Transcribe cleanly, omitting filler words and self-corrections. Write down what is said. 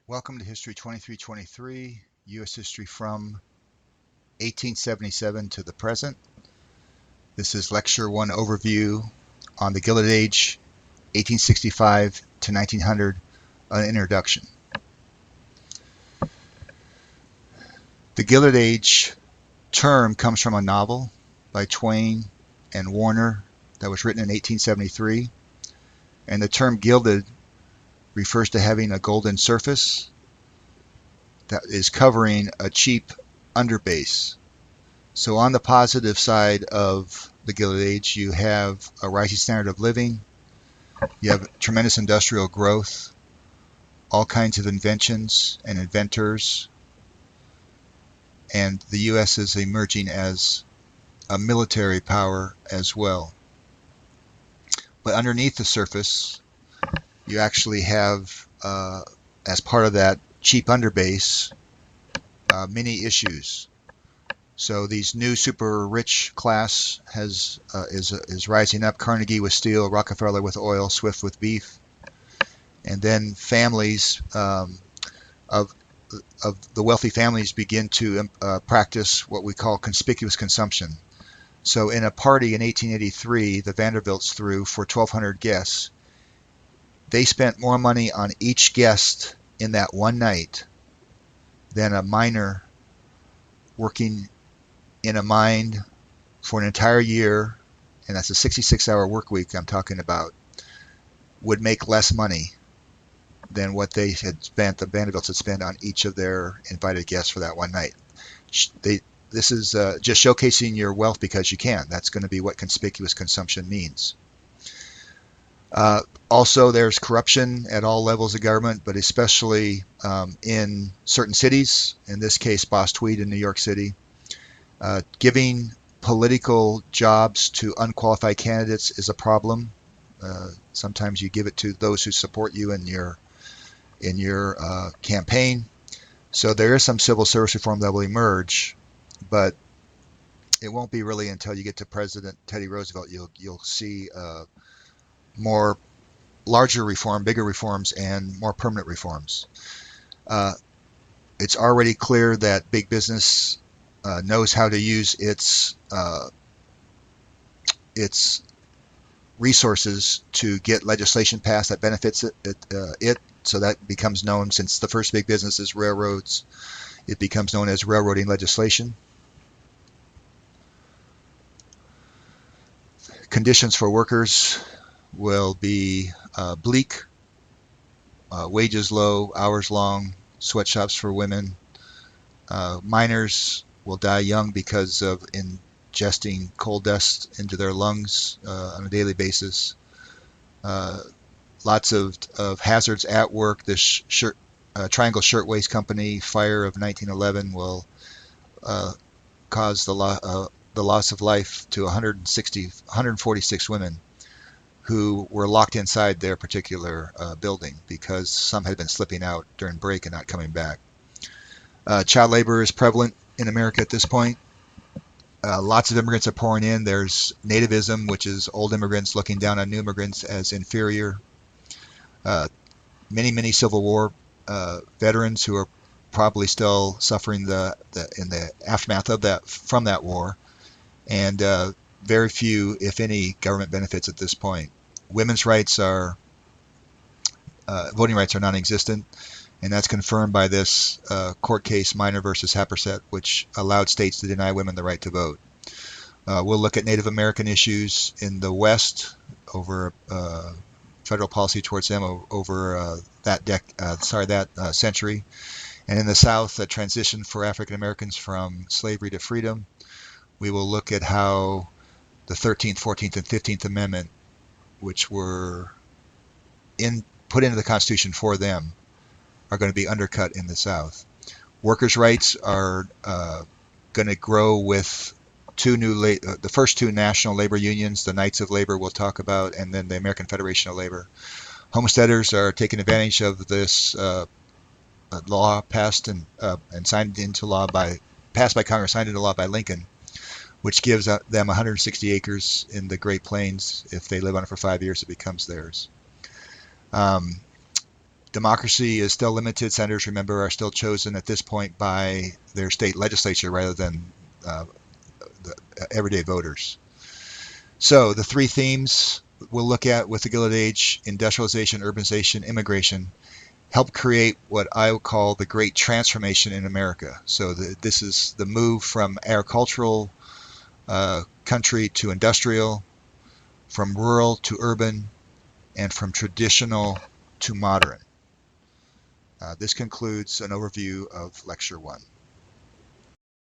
Welcome to History 2323, U.S. History from 1877 to the present. This is Lecture 1 Overview on the Gilded Age, 1865 to 1900, an introduction. The Gilded Age term comes from a novel by Twain and Warner that was written in 1873, and the term gilded refers to having a golden surface that is covering a cheap underbase. So on the positive side of the Gilded Age, you have a rising standard of living, you have tremendous industrial growth, all kinds of inventions and inventors, and the U.S. is emerging as a military power as well. But underneath the surface, you actually have, as part of that cheap underbase, many issues. So these new super rich class is rising up. Carnegie with steel, Rockefeller with oil, Swift with beef, and then families of the wealthy families begin to practice what we call conspicuous consumption. So in a party in 1883, the Vanderbilts threw for 1,200 guests. They spent more money on each guest in that one night than a miner working in a mine for an entire year, and that's a 66-hour work week I'm talking about, would make less money than what they had spent, the Vanderbilts had spent on each of their invited guests for that one night. This is just showcasing your wealth because you can. That's going to be what conspicuous consumption means. Also, there's corruption at all levels of government, but especially in certain cities, in this case, Boss Tweed in New York City. Giving political jobs to unqualified candidates is a problem. Sometimes you give it to those who support you in your campaign. So there is some civil service reform that will emerge, but it won't be really until you get to President Teddy Roosevelt you'll see more larger reform, bigger reforms, and more permanent reforms. It's already clear that big business knows how to use its resources to get legislation passed that benefits it. So that becomes known, since the first big business is railroads, it becomes known as railroading legislation. Conditions for workers will be bleak, wages low, hours long, sweatshops for women. Miners will die young because of ingesting coal dust into their lungs on a daily basis. Lots of hazards at work. This Triangle Shirtwaist Company fire of 1911 will cause the loss of life to 146 women who were locked inside their particular building because some had been slipping out during break and not coming back. Child labor is prevalent in America at this point. Lots of immigrants are pouring in. There's Nativism, which is old immigrants looking down on new immigrants as inferior. Many Civil War veterans who are probably still suffering in the aftermath of that, from that war, and very few, if any, government benefits at this point. Women's rights voting rights are non-existent, and that's confirmed by this court case, Minor versus Happersett, which allowed states to deny women the right to vote. We'll look at Native American issues in the West over federal policy towards them over that century, and in the South, a transition for African Americans from slavery to freedom. We will look at how the 13th, 14th, and 15th Amendment, which were put into the Constitution for them, are going to be undercut in the South. Workers' rights are going to grow with the first two national labor unions, the Knights of Labor we'll talk about, and then the American Federation of Labor. Homesteaders are taking advantage of this law passed and signed into law passed by Congress, signed into law by Lincoln, which gives them 160 acres in the Great Plains. If they live on it for 5 years, it becomes theirs. Democracy is still limited. Senators, remember, are still chosen at this point by their state legislature rather than the everyday voters. So the three themes we'll look at with the Gilded Age: industrialization, urbanization, immigration, help create what I would call the great transformation in America. So this is the move from agricultural country to industrial, from rural to urban, and from traditional to modern. This concludes an overview of Lecture 1.